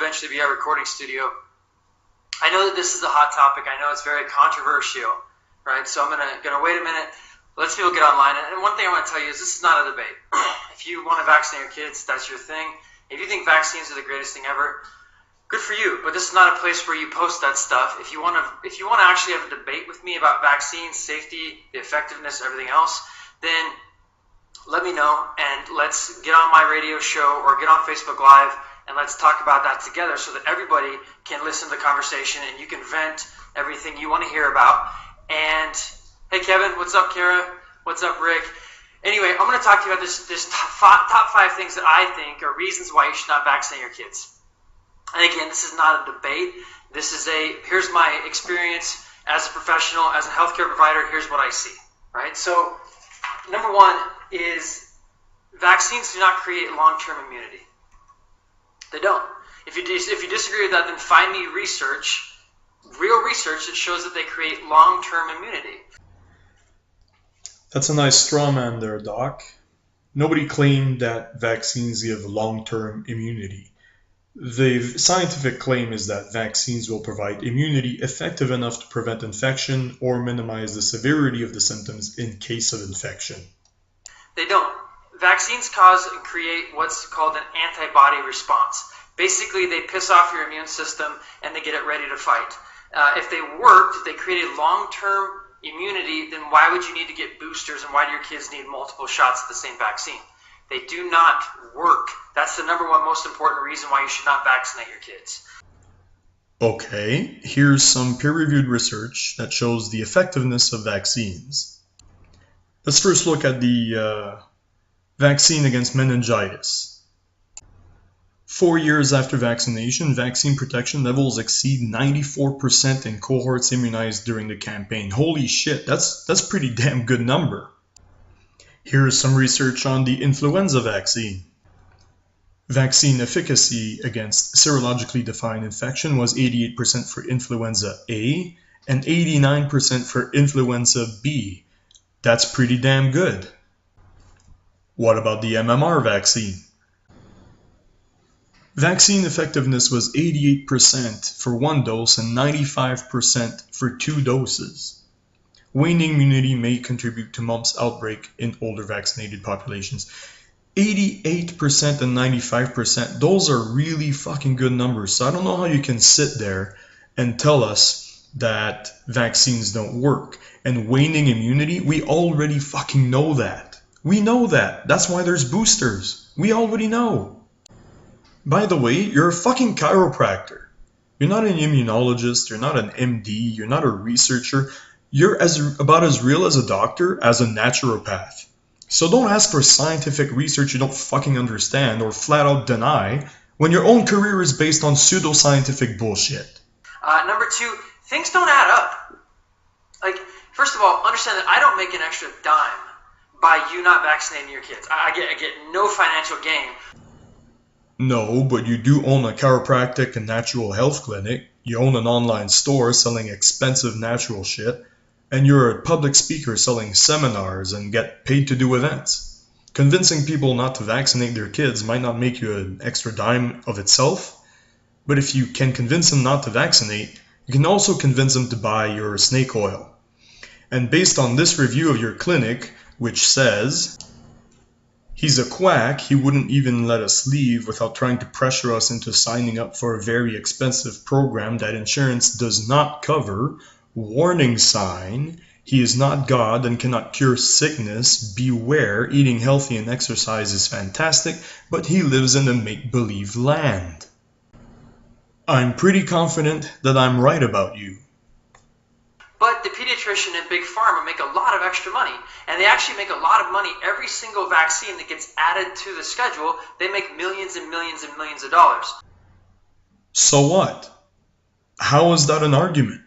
eventually be our recording studio. I know that this is a hot topic. I know it's very controversial, right? So I'm gonna wait a minute. Let people get online. And one thing I want to tell you is this is not a debate. If you want to vaccinate your kids, that's your thing. If you think vaccines are the greatest thing ever, good for you. But this is not a place where you post that stuff. If you want to actually have a debate with me about vaccines, safety, the effectiveness, everything else, then let me know and let's get on my radio show or get on Facebook Live and let's talk about that together so that everybody can listen to the conversation and you can vent everything you want to hear about. And hey, Kevin, what's up, Kara? What's up, Rick? Anyway, I'm going to talk to you about this top 5 things that I think are reasons why you should not vaccinate your kids. And again, this is not a debate. Here's my experience as a professional, as a healthcare provider. Here's what I see, right? So, number 1 is vaccines do not create long-term immunity. They don't. If you disagree with that, then find me research, real research that shows that they create long-term immunity. That's a nice straw man there, Doc. Nobody claimed that vaccines give long-term immunity. The scientific claim is that vaccines will provide immunity effective enough to prevent infection or minimize the severity of the symptoms in case of infection. They don't. Vaccines cause and create what's called an antibody response. Basically, they piss off your immune system and they get it ready to fight. If they worked, if they created long-term immunity, then why would you need to get boosters and why do your kids need multiple shots of the same vaccine? They do not work. That's the number 1 most important reason why you should not vaccinate your kids. Okay, here's some peer-reviewed research that shows the effectiveness of vaccines. Let's first look at the vaccine against meningitis. 4 years after vaccination, vaccine protection levels exceed 94% in cohorts immunized during the campaign. Holy shit, that's pretty damn good number. Here's some research on the influenza vaccine. Vaccine efficacy against serologically defined infection was 88% for influenza A and 89% for influenza B. That's pretty damn good. What about the MMR vaccine? Vaccine effectiveness was 88% for 1 dose and 95% for 2 doses. Waning immunity may contribute to mumps outbreak in older vaccinated populations. 88% and 95%, those are really fucking good numbers. So I don't know how you can sit there and tell us that vaccines don't work. And waning immunity, we already fucking know that. We know that. That's why there's boosters. We already know. By the way, you're a fucking chiropractor. You're not an immunologist, you're not an MD, you're not a researcher. You're about as real as a doctor as a naturopath. So don't ask for scientific research you don't fucking understand or flat out deny when your own career is based on pseudoscientific bullshit. Number 2, things don't add up. Like, first of all, understand that I don't make an extra dime by you not vaccinating your kids. I get no financial gain. No, but you do own a chiropractic and natural health clinic. You own an online store selling expensive natural shit. And you're a public speaker selling seminars and get paid to do events. Convincing people not to vaccinate their kids might not make you an extra dime of itself, but if you can convince them not to vaccinate, you can also convince them to buy your snake oil. And based on this review of your clinic, which says, he's a quack, he wouldn't even let us leave without trying to pressure us into signing up for a very expensive program that insurance does not cover. Warning sign, he is not God and cannot cure sickness. Beware, eating healthy and exercise is fantastic, but he lives in a make-believe land. I'm pretty confident that I'm right about you. But the pediatrician and Big Pharma make a lot of extra money, and they actually make a lot of money every single vaccine that gets added to the schedule. They make millions and millions and millions of dollars. So what? How is that an argument?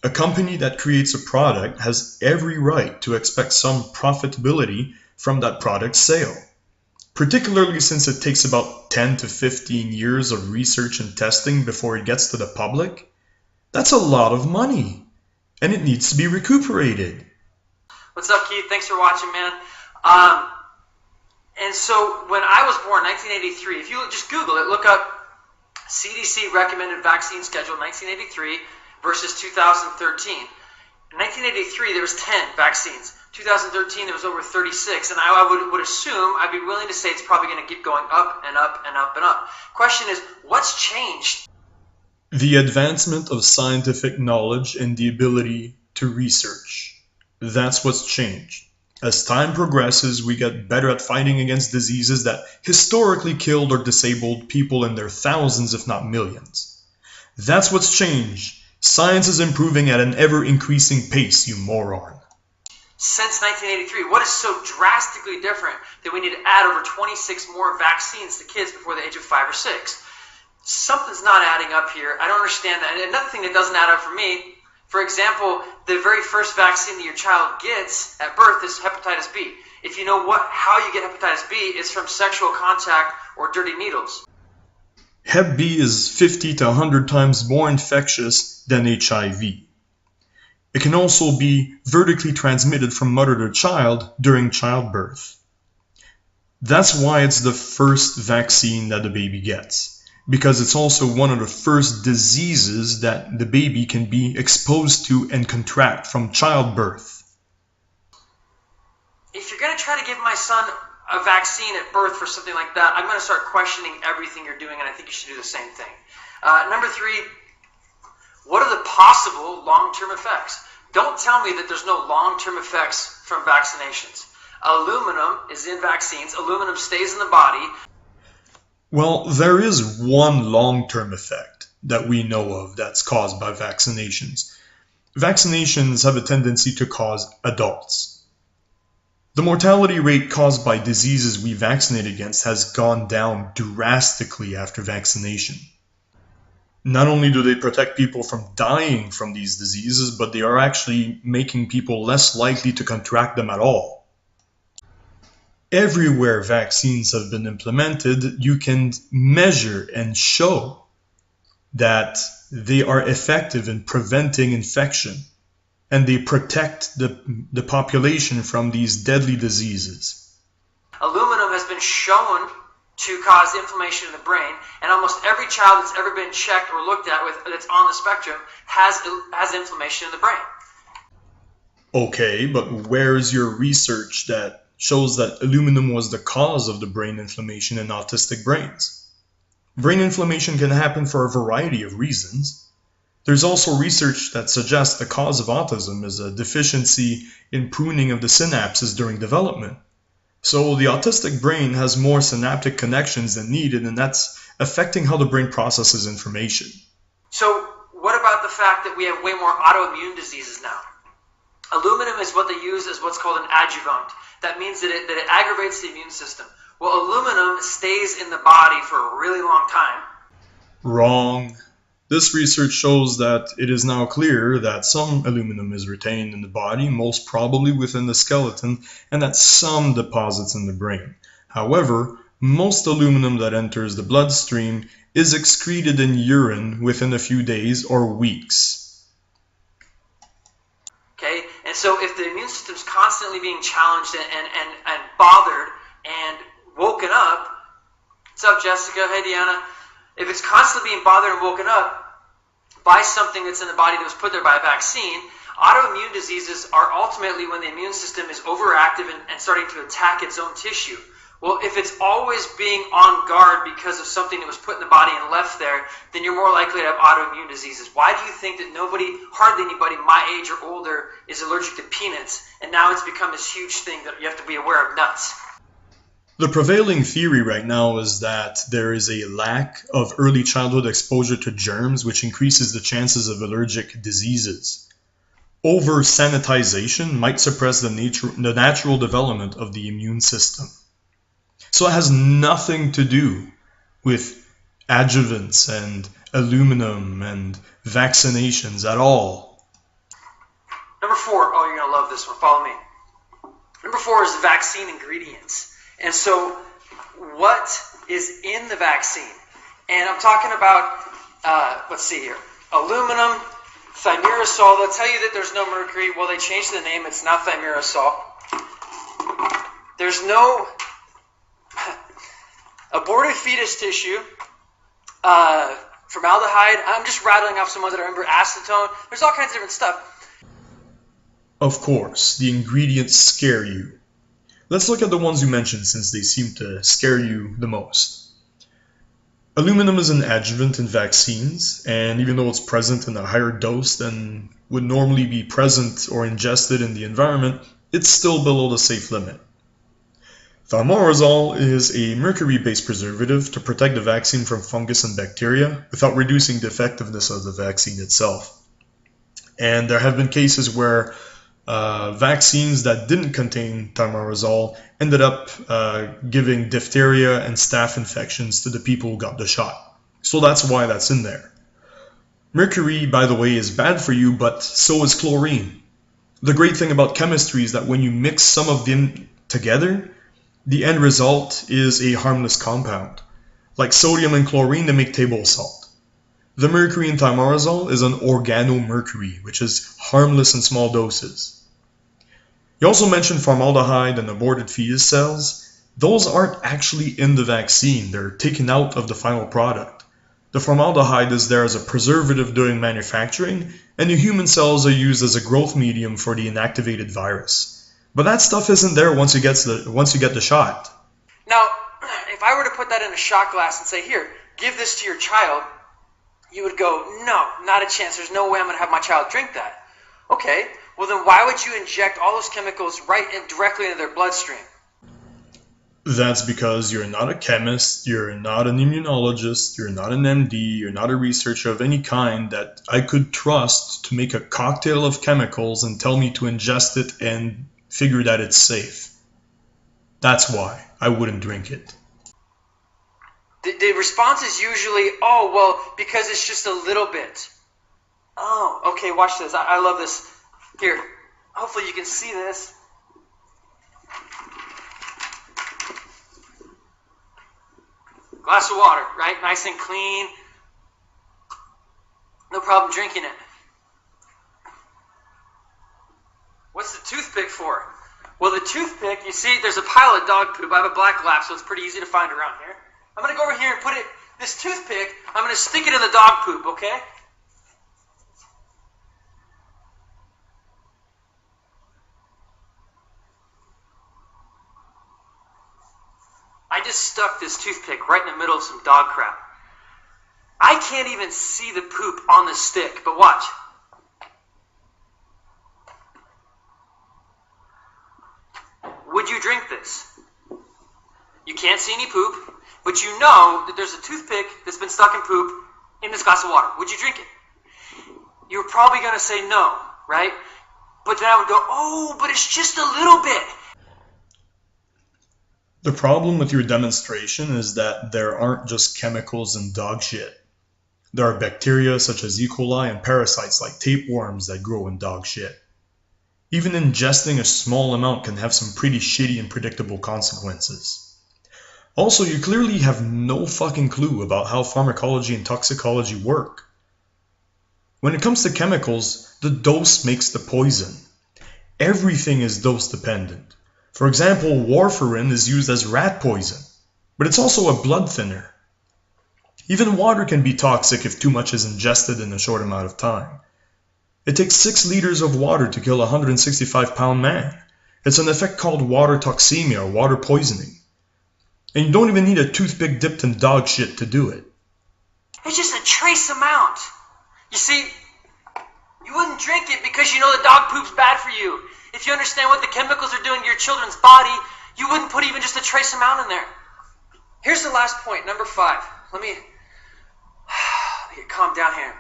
A company that creates a product has every right to expect some profitability from that product's sale, particularly since it takes about 10 to 15 years of research and testing before it gets to the public. That's a lot of money, and it needs to be recuperated. What's up, Keith? Thanks for watching, man. And so when I was born, 1983, if you just Google it, look up CDC recommended vaccine schedule 1983 versus 2013. In 1983, there was 10 vaccines. 2013, there was over 36. And I would assume, I'd be willing to say it's probably going to keep going up and up and up and up. Question is, what's changed? The advancement of scientific knowledge and the ability to research. That's what's changed. As time progresses, we get better at fighting against diseases that historically killed or disabled people in their thousands, if not millions. That's what's changed. Science is improving at an ever-increasing pace, you moron. Since 1983, what is so drastically different that we need to add over 26 more vaccines to kids before the age of 5 or 6? Something's not adding up here. I don't understand that. And another thing that doesn't add up for me, for example, the very first vaccine that your child gets at birth is hepatitis B. If you know how you get hepatitis B, it's from sexual contact or dirty needles. Hep B is 50 to 100 times more infectious than HIV. It can also be vertically transmitted from mother to child during childbirth. That's why it's the first vaccine that the baby gets, because it's also one of the first diseases that the baby can be exposed to and contract from childbirth. If you're going to try to give my son a vaccine at birth for something like that, I'm going to start questioning everything you're doing, and I think you should do the same thing. Number 3, what are the possible long-term effects? Don't tell me that there's no long-term effects from vaccinations. Aluminum is in vaccines. Aluminum stays in the body. Well, there is one long-term effect that we know of that's caused by vaccinations. Vaccinations have a tendency to cause adults. The mortality rate caused by diseases we vaccinate against has gone down drastically after vaccination. Not only do they protect people from dying from these diseases, but they are actually making people less likely to contract them at all. Everywhere vaccines have been implemented, you can measure and show that they are effective in preventing infection, and they protect the population from these deadly diseases. Aluminum has been shown to cause inflammation in the brain, and almost every child that's ever been checked or looked at that's on the spectrum has inflammation in the brain. Okay, but where's your research that shows that aluminum was the cause of the brain inflammation in autistic brains? Brain inflammation can happen for a variety of reasons. There's also research that suggests the cause of autism is a deficiency in pruning of the synapses during development. So the autistic brain has more synaptic connections than needed, and that's affecting how the brain processes information. So what about the fact that we have way more autoimmune diseases now? Aluminum is what they use as what's called an adjuvant. That means that it aggravates the immune system. Well, aluminum stays in the body for a really long time. Wrong. This research shows that it is now clear that some aluminum is retained in the body, most probably within the skeleton, and that some deposits in the brain. However, most aluminum that enters the bloodstream is excreted in urine within a few days or weeks. Okay, and so if the immune system's constantly being challenged and bothered and woken up, what's up, Jessica? Hey, Deanna. If it's constantly being bothered and woken up by something that's in the body that was put there by a vaccine, autoimmune diseases are ultimately when the immune system is overactive and starting to attack its own tissue. Well, if it's always being on guard because of something that was put in the body and left there, then you're more likely to have autoimmune diseases. Why do you think that hardly anybody my age or older is allergic to peanuts, and now it's become this huge thing that you have to be aware of nuts? The prevailing theory right now is that there is a lack of early childhood exposure to germs, which increases the chances of allergic diseases. Over-sanitization might suppress the natural development of the immune system. So it has nothing to do with adjuvants and aluminum and vaccinations at all. Number 4, oh, you're going to love this one. Follow me. Number 4 is vaccine ingredients. And so what is in the vaccine? And I'm talking about, let's see here, aluminum, thimerosal. They'll tell you that there's no mercury. Well, they changed the name. It's now thimerosal. There's no aborted fetus tissue, formaldehyde. I'm just rattling off some ones that I remember. Acetone. There's all kinds of different stuff. Of course, the ingredients scare you. Let's look at the ones you mentioned since they seem to scare you the most. Aluminum is an adjuvant in vaccines, and even though it's present in a higher dose than would normally be present or ingested in the environment, it's still below the safe limit. Thimerosal is a mercury-based preservative to protect the vaccine from fungus and bacteria without reducing the effectiveness of the vaccine itself. And there have been cases where vaccines that didn't contain thimerosal ended up giving diphtheria and staph infections to the people who got the shot. So that's why that's in there. Mercury, by the way, is bad for you, but so is chlorine. The great thing about chemistry is that when you mix some of them together, the end result is a harmless compound. Like sodium and chlorine, they make table salt. The mercury in thimerosal is an organomercury, which is harmless in small doses. You also mentioned formaldehyde and aborted fetus cells. Those aren't actually in the vaccine. They're taken out of the final product. The formaldehyde is there as a preservative during manufacturing, and the human cells are used as a growth medium for the inactivated virus. But that stuff isn't there once you get the shot. Now, if I were to put that in a shot glass and say, here, give this to your child, you would go, no, not a chance. There's no way I'm going to have my child drink that. Okay, well then why would you inject all those chemicals directly into their bloodstream? That's because you're not a chemist, you're not an immunologist, you're not an MD, you're not a researcher of any kind that I could trust to make a cocktail of chemicals and tell me to ingest it and figure that it's safe. That's why I wouldn't drink it. The response is usually, oh, well, because it's just a little bit. Oh, okay, watch this. I love this. Here, hopefully you can see this. Glass of water, right? Nice and clean. No problem drinking it. What's the toothpick for? Well, the toothpick, you see, there's a pile of dog poop. I have a black lap, so it's pretty easy to find around here. I'm going to go over here and put it, this toothpick, I'm going to stick it in the dog poop, okay? I just stuck this toothpick right in the middle of some dog crap. I can't even see the poop on the stick, but watch. Would you drink this? You can't see any poop, but you know that there's a toothpick that's been stuck in poop in this glass of water. Would you drink it? You're probably going to say no, right? But then I would go, oh, but it's just a little bit. The problem with your demonstration is that there aren't just chemicals in dog shit. There are bacteria such as E. coli and parasites like tapeworms that grow in dog shit. Even ingesting a small amount can have some pretty shitty and predictable consequences. Also, you clearly have no fucking clue about how pharmacology and toxicology work. When it comes to chemicals, the dose makes the poison. Everything is dose dependent. For example, warfarin is used as rat poison, but it's also a blood thinner. Even water can be toxic if too much is ingested in a short amount of time. It takes 6 liters of water to kill a 165-pound man. It's an effect called water toxemia or water poisoning. And you don't even need a toothpick dipped in dog shit to do it. It's just a trace amount. You see, you wouldn't drink it because you know the dog poop's bad for you. If you understand what the chemicals are doing to your children's body, you wouldn't put even just a trace amount in there. Here's the last point, number 5. Let me get calm down here.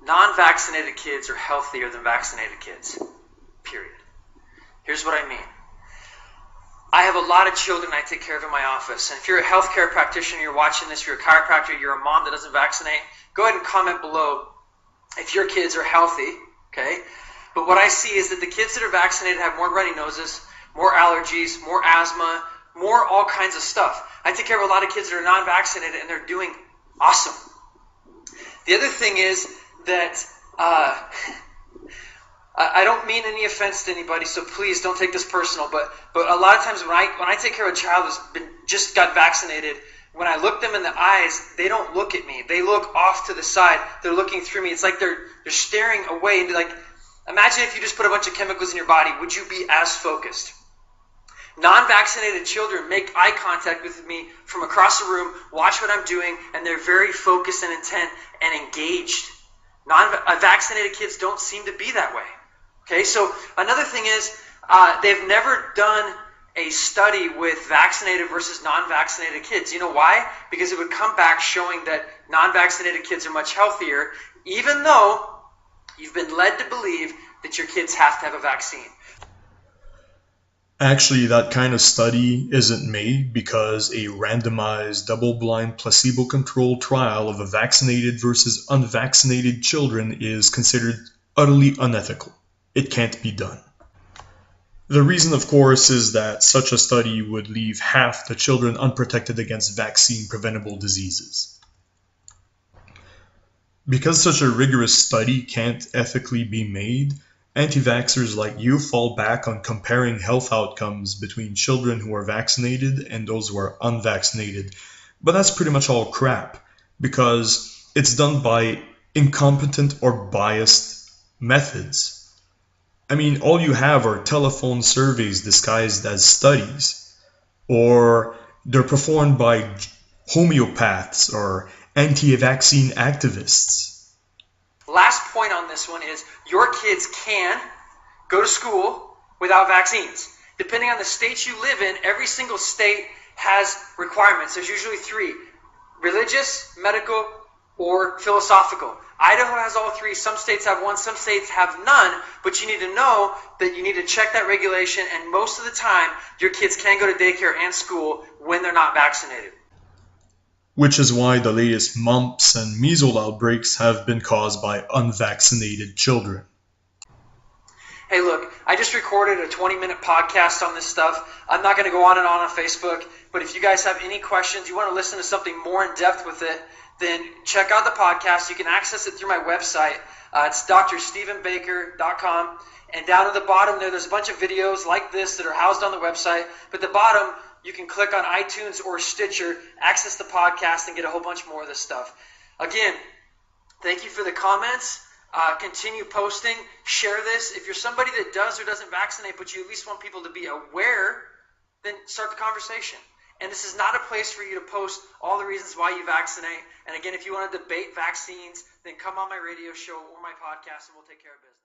Non-vaccinated kids are healthier than vaccinated kids. Period. Here's what I mean. I have a lot of children I take care of in my office. And if you're a healthcare practitioner, you're watching this, you're a chiropractor, you're a mom that doesn't vaccinate, go ahead and comment below if your kids are healthy. Okay? But what I see is that the kids that are vaccinated have more runny noses, more allergies, more asthma, more all kinds of stuff. I take care of a lot of kids that are non-vaccinated and they're doing awesome. The other thing is that I don't mean any offense to anybody, so please don't take this personal, but a lot of times when I take care of a child who's just got vaccinated, when I look them in the eyes, they don't look at me. They look off to the side. They're looking through me. It's like they're staring away. And like, imagine if you just put a bunch of chemicals in your body, would you be as focused? Non-vaccinated children make eye contact with me from across the room, watch what I'm doing, and they're very focused and intent and engaged. Non-vaccinated kids don't seem to be that way. Okay, so another thing is they've never done a study with vaccinated versus non-vaccinated kids. You know why? Because it would come back showing that non-vaccinated kids are much healthier, even though you've been led to believe that your kids have to have a vaccine. Actually, that kind of study isn't made because a randomized, double-blind, placebo-controlled trial of a vaccinated versus unvaccinated children is considered utterly unethical. It can't be done. The reason, of course, is that such a study would leave half the children unprotected against vaccine-preventable diseases. Because such a rigorous study can't ethically be made, anti-vaxxers like you fall back on comparing health outcomes between children who are vaccinated and those who are unvaccinated. But that's pretty much all crap, because it's done by incompetent or biased methods. I mean, all you have are telephone surveys disguised as studies, or they're performed by homeopaths or anti-vaccine activists. Last point on this one is your kids can go to school without vaccines. Depending on the state you live in, every single state has requirements. There's usually 3: religious, medical, or philosophical. Idaho has all 3. Some states have 1, some states have none, but you need to know that you need to check that regulation, and most of the time your kids can go to daycare and school when they're not vaccinated. Which is why the latest mumps and measles outbreaks have been caused by unvaccinated children. Hey, look, I just recorded a 20-minute podcast on this stuff. I'm not going to go on and on Facebook, but if you guys have any questions, you want to listen to something more in depth with it, then check out the podcast. You can access it through my website. It's drstephenbaker.com. And down at the bottom there's a bunch of videos like this that are housed on the website. But at the bottom, you can click on iTunes or Stitcher, access the podcast, and get a whole bunch more of this stuff. Again, thank you for the comments. Continue posting. Share this. If you're somebody that does or doesn't vaccinate, but you at least want people to be aware, then start the conversation. And this is not a place for you to post all the reasons why you vaccinate. And again, if you want to debate vaccines, then come on my radio show or my podcast and we'll take care of business.